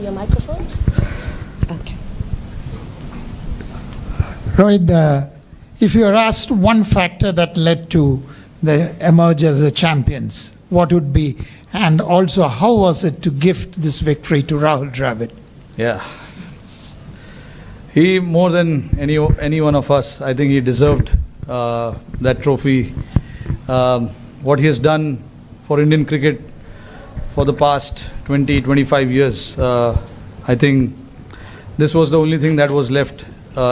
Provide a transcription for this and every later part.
your microphone. Okay. Rohit, if you are asked one factor that led to the emerge as the champions, what would be? And also, how was it to gift this victory to Rahul Dravid? Yeah. He, more than any one of us, I think he deserved that trophy. What he has done for Indian cricket for the past 20-25 years, I think this was the only thing that was left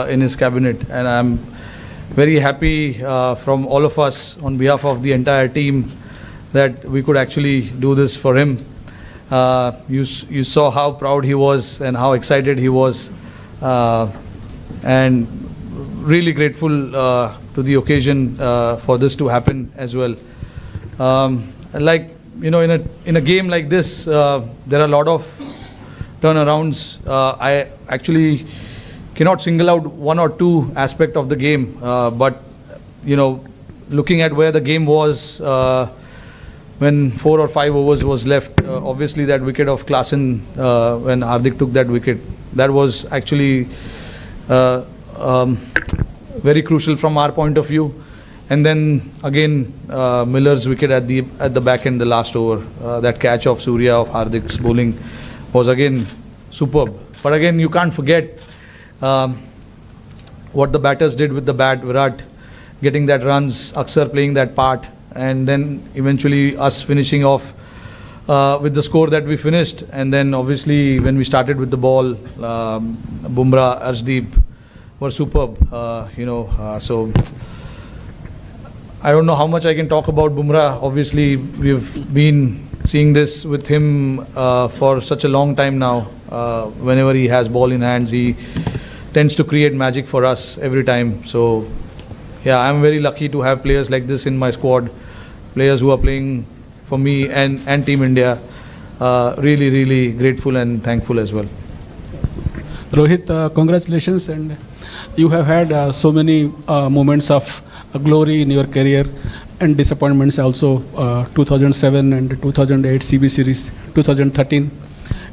in his cabinet, and I'm very happy from all of us on behalf of the entire team that we could actually do this for him. You saw how proud he was and how excited he was, and really grateful to the occasion for this to happen as well. Like, you know, in a game like this, there are a lot of turnarounds. I actually cannot single out one or two aspects of the game, but you know, looking at where the game was when 4 or 5 overs was left, obviously that wicket of Klaasen, when Hardik took that wicket, that was actually very crucial from our point of view. And then again, Miller's wicket at the back end, the last over, that catch of Surya of Hardik's bowling was again superb. But again, you can't forget what the batters did with the bat. Virat getting that runs, Akshar playing that part, and then eventually us finishing off with the score that we finished. And then obviously when we started with the ball, Bumrah, Arshdeep were superb. So I don't know how much I can talk about Bumrah. Obviously we've been seeing this with him for such a long time now. Whenever he has ball in hands, he tends to create magic for us every time. So yeah, I'm very lucky to have players like this in my squad, players who are playing for me and Team India. Really, really grateful and thankful as well. Rohit, congratulations, and you have had so many moments of glory in your career and disappointments also. 2007 and 2008 CB series, 2013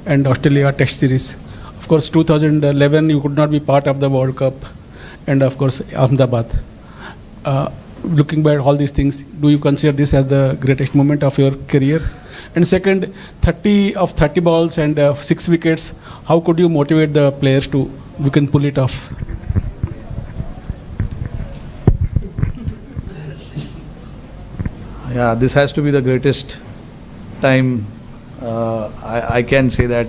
and Australia Test series. Of course, 2011 you could not be part of the World Cup, and of course Ahmedabad. Looking back at all these things, do you consider this as the greatest moment of your career? And second, 30 balls and 6 wickets, how could you motivate the players to, we can pull it off? Yeah, this has to be the greatest time. I can say that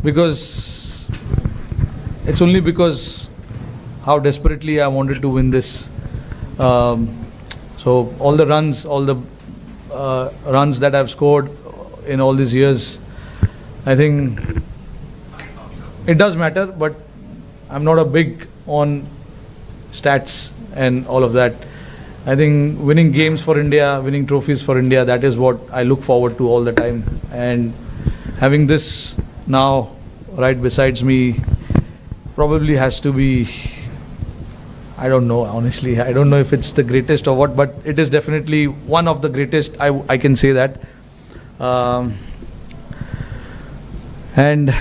because it's only because how desperately I wanted to win this. So all the runs that I've scored in all these years, I think it does matter, but I'm not a big on stats and all of that. I think winning games for India, winning trophies for India, that is what I look forward to all the time. And having this now right besides me probably has to be, I don't know, honestly. I don't know if it's the greatest or what, but it is definitely one of the greatest. I can say that. And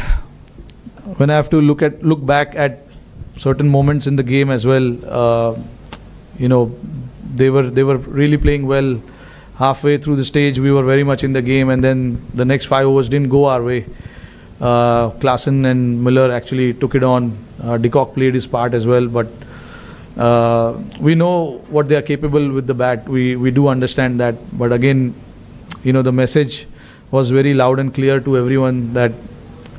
when I have to look back at certain moments in the game as well, they were really playing well. Halfway through the stage, we were very much in the game, and then the next 5 overs didn't go our way. Klaasen and Miller actually took it on. De Kock played his part as well, but we know what they are capable with the bat. We do understand that, but again, the message was very loud and clear to everyone that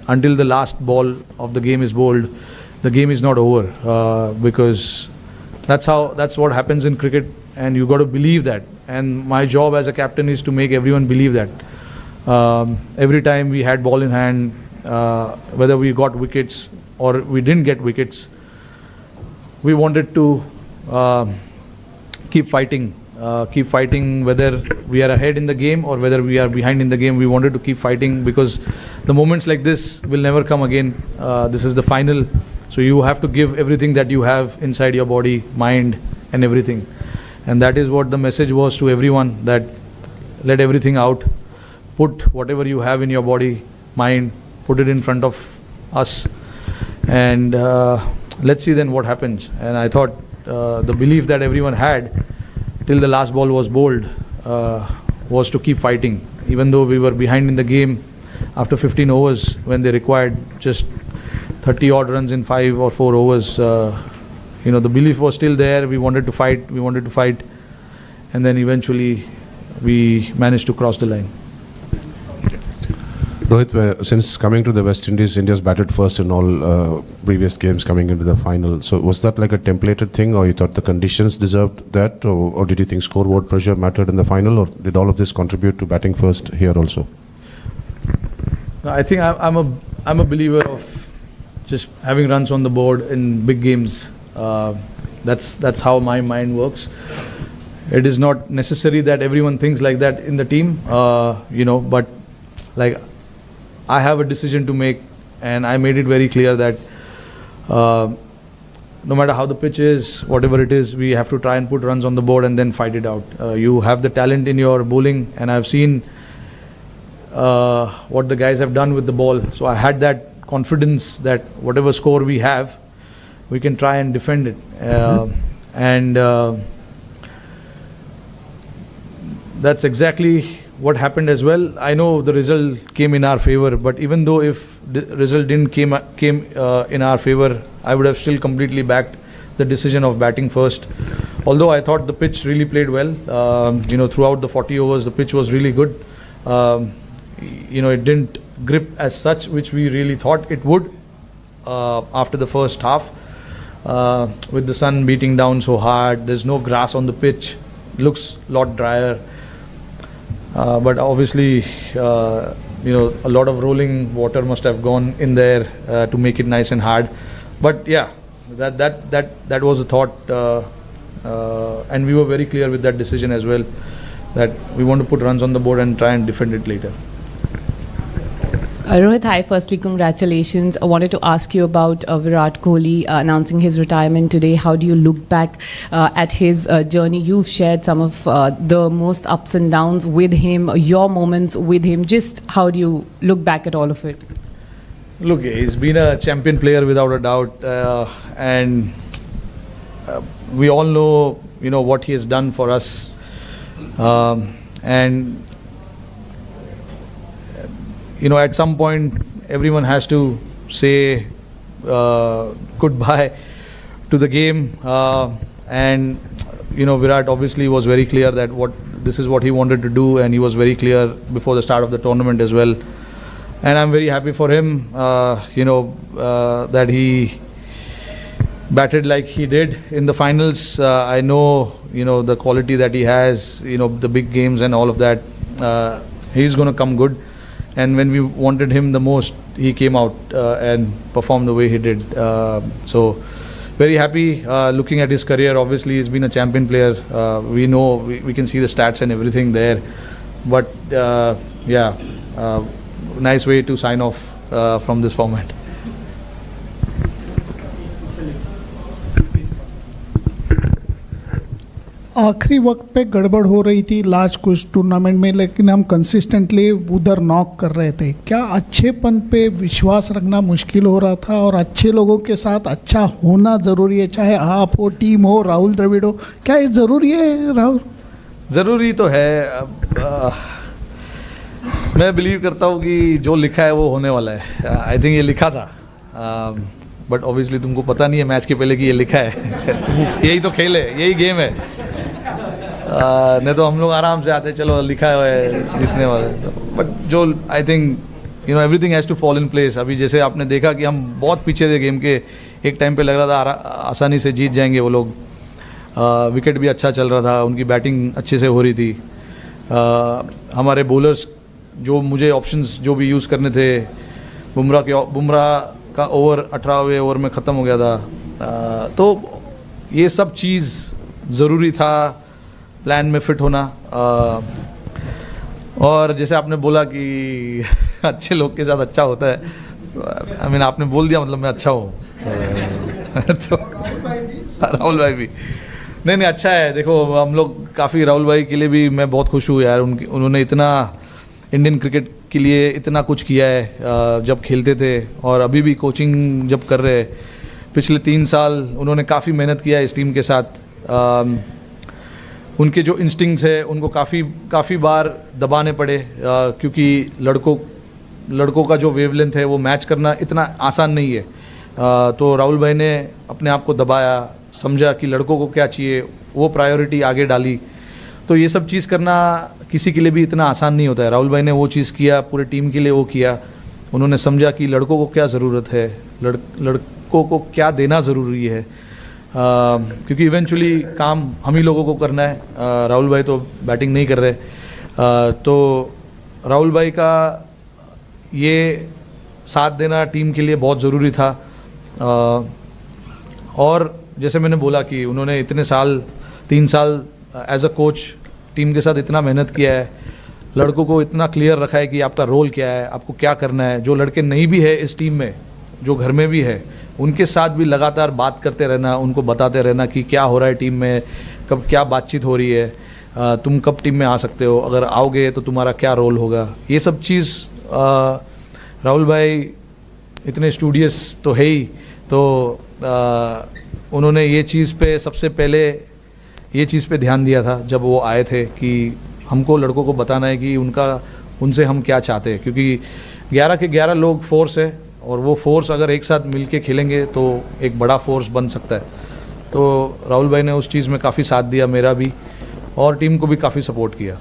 until the last ball of the game is bowled, the game is not over, because that's what happens in cricket, and you got to believe that. And my job as a captain is to make everyone believe that. Every time we had ball in hand, whether we got wickets or we didn't get wickets, we wanted to keep fighting, whether we are ahead in the game or whether we are behind in the game. We wanted to keep fighting because the moments like this will never come again. This is the final, so you have to give everything that you have inside your body, mind and everything. And that is what the message was to everyone, that let everything out, put whatever you have in your body, mind put it in front of us, and let's see then what happens. And I thought the belief that everyone had till the last ball was bowled was to keep fighting, even though we were behind in the game after 15 overs when they required just 30 odd runs in 5 or 4 overs. The belief was still there. We wanted to fight, and then eventually we managed to cross the line. Rohit, since coming to the West Indies, India's batted first in all previous games coming into the final. So was that like a templated thing, or you thought the conditions deserved that, or did you think scoreboard pressure mattered in the final, or did all of this contribute to batting first here also? I think I'm a believer of just having runs on the board in big games. That's how my mind works. It is not necessary that everyone thinks like that in the team, but like I have a decision to make, and I made it very clear that no matter how the pitch is, whatever it is, we have to try and put runs on the board and then fight it out. You have the talent in your bowling, and I've seen what the guys have done with the ball. So I had that confidence that whatever score we have, we can try and defend it. And that's exactly what happened as well. I know the result came in our favor, but even though if the result didn't came in our favor, I would have still completely backed the decision of batting first. Although I thought the pitch really played well, throughout the 40 overs, the pitch was really good. It didn't grip as such, which we really thought it would after the first half. With the sun beating down so hard, there's no grass on the pitch, looks a lot drier. But obviously, a lot of rolling water must have gone in there to make it nice and hard. But yeah, that was the thought, and we were very clear with that decision as well, that we want to put runs on the board and try and defend it later. Rohit, hi. Firstly, congratulations. I wanted to ask you about Virat Kohli announcing his retirement today. How do you look back at his journey? You've shared some of the most ups and downs with him, your moments with him. Just how do you look back at all of it? Look, he's been a champion player without a doubt, and we all know, what he has done for us, and at some point, everyone has to say goodbye to the game. And Virat obviously was very clear that this is what he wanted to do, and he was very clear before the start of the tournament as well. And I'm very happy for him, that he batted like he did in the finals. I know, the quality that he has, the big games and all of that. He's going to come good. And when we wanted him the most, he came out and performed the way he did. So very happy looking at his career. Obviously, he's been a champion player. We know, we can see the stats and everything there. But nice way to sign off from this format. आखिरी वक्त पे गड़बड़ हो रही थी last कुछ tournament में, लेकिन हम कंसिस्टेंटली उधर नॉक कर रहे थे. क्या अच्छेपन पे विश्वास रखना मुश्किल हो रहा था, और अच्छे लोगों के साथ अच्छा होना ज़रूरी है, चाहे आप हो, टीम हो, राहुल द्रविड़ हो? क्या ये ज़रूरी है राहुल? ज़रूरी तो है. मैं बिलीव करता हूँ कि जो लिखा है वो होने वाला है. आई थिंक ये लिखा था, बट ऑब्वियसली तुमको पता नहीं है मैच के पहले कि ये लिखा है. यही तो खेल है, यही गेम है. नहीं तो हम लोग आराम से आते, चलो लिखा है जीतने वाले. बट जो I think everything has to fall in place. अभी जैसे आपने देखा कि हम बहुत पीछे थे गेम के, एक टाइम पे लग रहा था आसानी से जीत जाएंगे वो लोग. विकेट भी अच्छा चल रहा था, उनकी बैटिंग अच्छे से हो रही थी. हमारे बॉलर्स जो मुझे ऑप्शंस जो भी यूज़ करने थे, बुमराह का ओवर 18वें ओवर में ख़त्म हो गया था. तो ये सब चीज़ ज़रूरी था, प्लान में फिट होना. और जैसे आपने बोला कि अच्छे लोग के साथ अच्छा होता है, आई मीन आपने बोल दिया, मतलब मैं अच्छा हूँ. तो राहुल भाई भी नहीं अच्छा है. देखो हम लोग काफ़ी, राहुल भाई के लिए भी मैं बहुत खुश हूँ यार. उन्होंने इतना इंडियन क्रिकेट के लिए इतना कुछ किया है जब खेलते थे, और अभी भी कोचिंग जब कर रहे हैं। पिछले 3 साल उन्होंने काफ़ी मेहनत किया है इस टीम के साथ। उनके जो इंस्टिंक्ट्स है उनको काफ़ी बार दबाने पड़े, क्योंकि लड़कों का जो वेवलेंथ है वो मैच करना इतना आसान नहीं है। तो राहुल भाई ने अपने आप को दबाया, समझा कि लड़कों को क्या चाहिए, वो प्रायोरिटी आगे डाली। तो ये सब चीज़ करना किसी के लिए भी इतना आसान नहीं होता है। राहुल भाई ने वो चीज़ किया, पूरे टीम के लिए वो किया। उन्होंने समझा कि लड़कों को क्या ज़रूरत है, लड़कों को क्या देना ज़रूरी है, क्योंकि इवेंचुअली काम हम ही लोगों को करना है। राहुल भाई तो बैटिंग नहीं कर रहे। तो राहुल भाई का ये साथ देना टीम के लिए बहुत ज़रूरी था। और जैसे मैंने बोला कि उन्होंने इतने साल 3 साल एज अ कोच टीम के साथ इतना मेहनत किया है, लड़कों को इतना क्लियर रखा है कि आपका रोल क्या है, आपको क्या करना है। जो लड़के नहीं भी है इस टीम में, जो घर में भी है, उनके साथ भी लगातार बात करते रहना, उनको बताते रहना कि क्या हो रहा है टीम में, कब क्या बातचीत हो रही है, तुम कब टीम में आ सकते हो, अगर आओगे तो तुम्हारा क्या रोल होगा। ये सब चीज़ राहुल भाई इतने स्टूडियस तो है ही, तो उन्होंने ये चीज़ पे सबसे पहले ये चीज़ पे ध्यान दिया था जब वो आए थे, कि हमको लड़कों को बताना है कि उनसे हम क्या चाहते हैं, क्योंकि 11 के 11 लोग फोर्स है, और वो फोर्स अगर एक साथ मिल के खेलेंगे तो एक बड़ा फोर्स बन सकता है। तो राहुल भाई ने उस चीज़ में काफ़ी साथ दिया, मेरा भी, और टीम को भी काफ़ी सपोर्ट किया।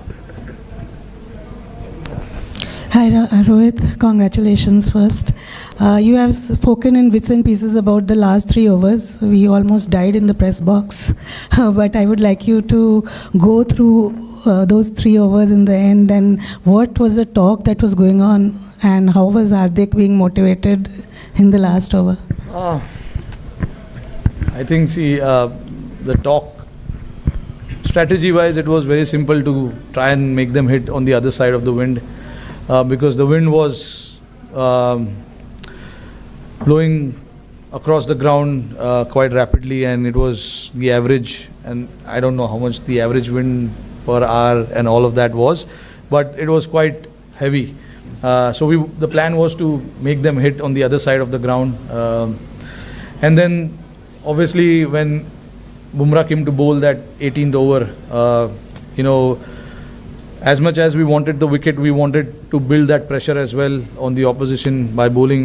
Hi Rohit, congratulations first. You have spoken in bits and pieces about the last 3 overs. We almost died in the press box, but I would like you to go through those 3 overs in the end, and what was the talk that was going on, and how was Hardik being motivated in the last over? I think, the talk, strategy-wise, it was very simple to try and make them hit on the other side of the wind. Because the wind was blowing across the ground quite rapidly, and it was the average, and I don't know how much the average wind per hour and all of that was, but it was quite heavy. So the plan was to make them hit on the other side of the ground, and then obviously when Bumrah came to bowl that 18th over, as much as we wanted the wicket, we wanted to build that pressure as well on the opposition by bowling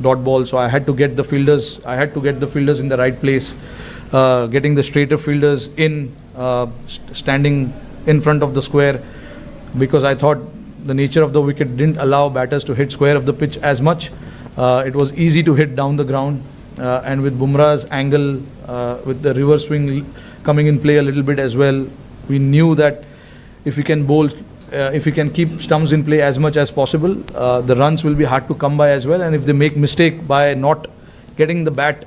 dot ball. So I had to get the fielders in the right place, getting the straighter fielders in, standing in front of the square, because I thought the nature of the wicket didn't allow batters to hit square of the pitch as much. It was easy to hit down the ground, and with Bumrah's angle, with the reverse swing coming in play a little bit as well, we knew that if we can bowl, if we can keep stumps in play as much as possible, the runs will be hard to come by as well. And if they make mistake by not getting the bat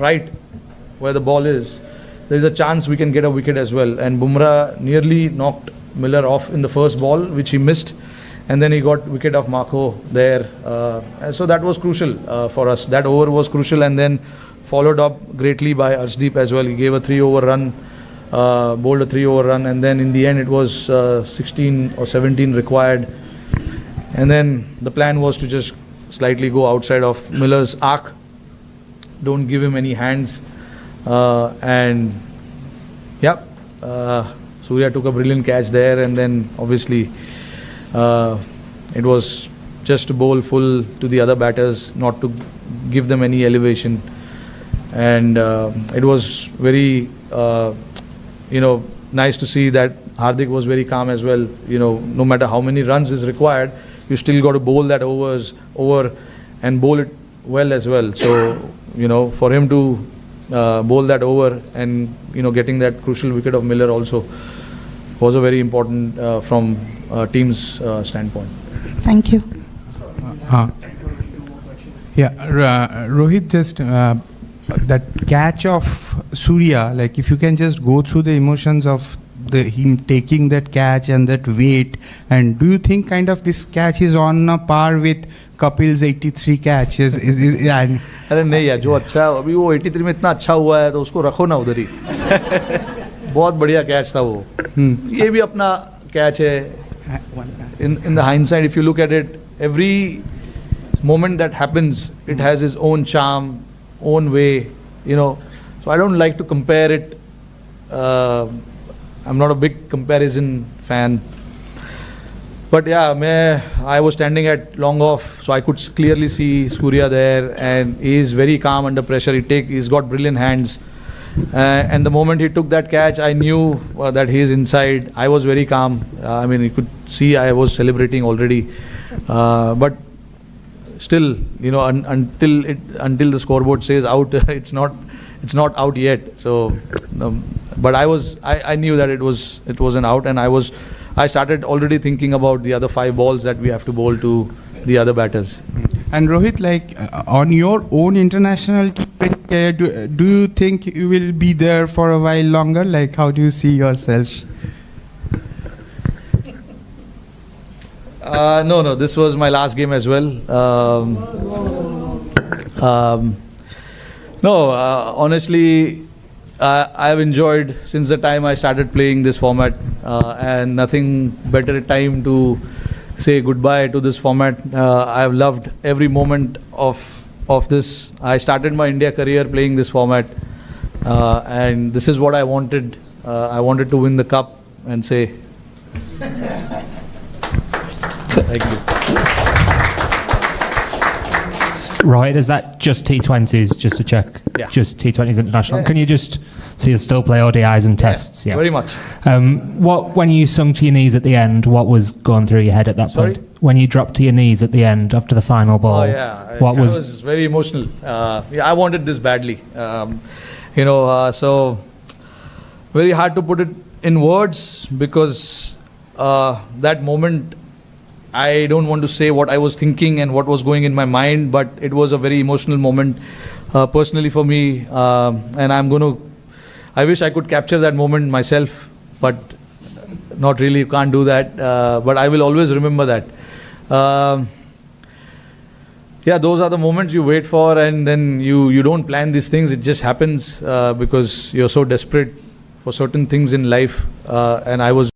right where the ball is, there is a chance we can get a wicket as well. And Bumrah nearly knocked Miller off in the first ball, which he missed, and then he got wicket of Marco there. And so that was crucial for us. That over was crucial, and then followed up greatly by Arshdeep as well. He gave a 3-over run. Bowled a 3-over run, and then in the end it was 16 or 17 required, and then the plan was to just slightly go outside of Miller's arc, don't give him any hands, and Surya took a brilliant catch there, and then obviously it was just to bowl full to the other batters, not to give them any elevation, and it was very nice to see that Hardik was very calm as well. No matter how many runs is required, you still got to bowl that over and bowl it well as well. So, for him to bowl that over and, getting that crucial wicket of Miller also was a very important from team's standpoint. Thank you. Rohit, just that catch of Surya, like if you can just go through the emotions of him taking that catch and that weight, and do you think kind of this catch is on a par with Kapil's 83 catches? अरे नहीं यार, जो अच्छा अभी वो 83 में इतना अच्छा हुआ है तो उसको रखो ना उधर ही। बहुत बढ़िया कैच था वो। ये भी अपना कैच है। in the hindsight, if you look at it, every moment that happens, it has its own charm, own way, you know. So I don't like to compare it. I'm not a big comparison fan. But yeah, I was standing at long off, so I could clearly see Surya there, and he is very calm under pressure. He's got brilliant hands. And the moment he took that catch, I knew that he is inside. I was very calm. I mean, you could see I was celebrating already. But still, you know, until the scoreboard says out, it's not out yet. So, but I knew that it wasn't out, and I started already thinking about the other 5 balls that we have to bowl to the other batters. And Rohit, like on your own international career, do you think you will be there for a while longer? Like, how do you see yourself? No, this was my last game as well. Honestly, I've enjoyed since the time I started playing this format, and nothing better time to say goodbye to this format. I've loved every moment of this. I started my India career playing this format, and this is what I wanted. I wanted to win the cup and say thank you. Right, is that just T20s, just to check? Yeah. Just T20s international. Yeah. Can you just, so you'll still play ODIs and tests? Yeah, very much. When you sunk to your knees at the end, what was going through your head at that Sorry? point? When you dropped to your knees at the end after the final ball, I what was... was very emotional. I wanted this badly. So very hard to put it in words, because that moment, I don't want to say what I was thinking and what was going in my mind, but it was a very emotional moment personally for me, and I wish I could capture that moment myself, but not really, can't do that, but I will always remember that. Those are the moments you wait for, and then you don't plan these things, it just happens because you're so desperate for certain things in life, and I was